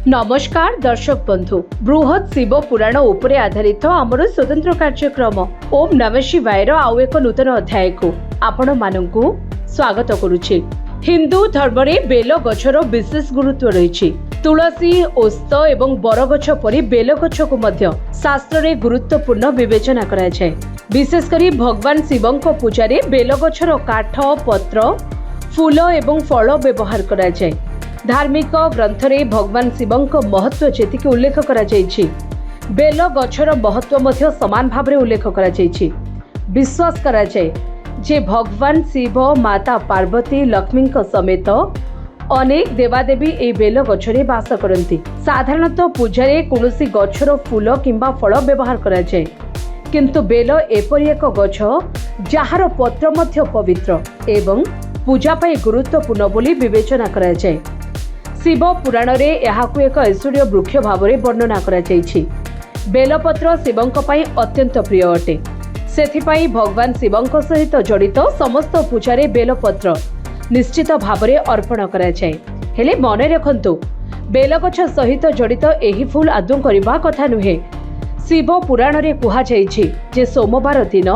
नमस्कार दर्शक बंधु बृहत शिव पुराण उपरे आधारित आमर स्वतंत्र कार्यक्रम ओम नमः शिवायर आउ एक नूतन अध्याय को आपण मानकु स्वागत करुछि। हिंदू धर्म में बेल गछर विशेष गुरुत्व रही। तुलसी ओस्त एवं बरगछ परी बेल गछ को मध्य शास्त्र रे गुरुत्वपूर्ण विवेचना करा जाय। विशेषकर भगवान शिवं पूजा रे बेल गछर काठ पत्र फूल एवं फल व्यवहार करा जाय। धार्मिक ग्रंथ रे भगवान शिवं महत्व जेतिके उल्लेख करा जायछि, बेल गछर महत्व मध्य समान भाव रे उल्लेख करा जायछि। विश्वास करा जाय जे भगवान शिव माता पार्वती लक्ष्मी समेत अनेक देवादेवी ए बेल गछरे वास करती। साधारणतः पूजा रे कोनोसी गछर फूल किंबा फल व्यवहार करा जाय, किंतु बेल एपरि एक गछ जहार पत्र मध्य पवित्र एवं पूजा पाई गुरुत्वपूर्ण बोली विवेचना करा जाय। शिव पुराण रे एहाकु एक ऐश्वर्य वृक्ष भाव में वर्णना करा जायछि। बेलपत्र शिवंक पाई अत्यंत प्रिय अटे, सेथिपाई भगवान शिवंक सहित जड़ित समस्त पूजा रे बेलपत्र निश्चित भाव में अर्पण करा जाय। हेले मने रखंतु, बेलगछ सहित जड़ित एही फूल आदौ करबा कथा नुहे। शिव पुराण रे कुहा जायछि जे सोमवार दिन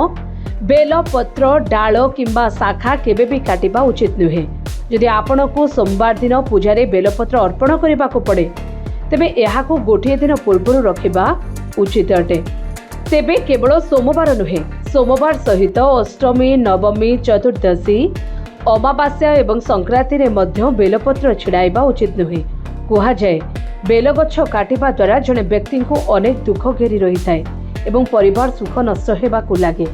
बेलपत्र डाल किंबा शाखा केबे भी काटिबा उचित नुहे। यदि आपण को सोमवार दिन पूजा रे बेलपत्र अर्पण करने को पड़े तेबे एहाकु गोटे दिन पूर्व रखिबा उचित अटे। तेबे केवल सोमवार नुहे, सोमवार सहित अष्टमी नवमी चतुर्दशी अमावास्या एवं संक्रांति रे मध्य बेलपत्र छिड़ाइबा उचित नुहे। कुहा जाए बेलगछ काटिबा द्वारा जने व्यक्ति को अनेक दुख घेरी रही थाए एवं परिवार सुख नष्ट हेबाकु लागे।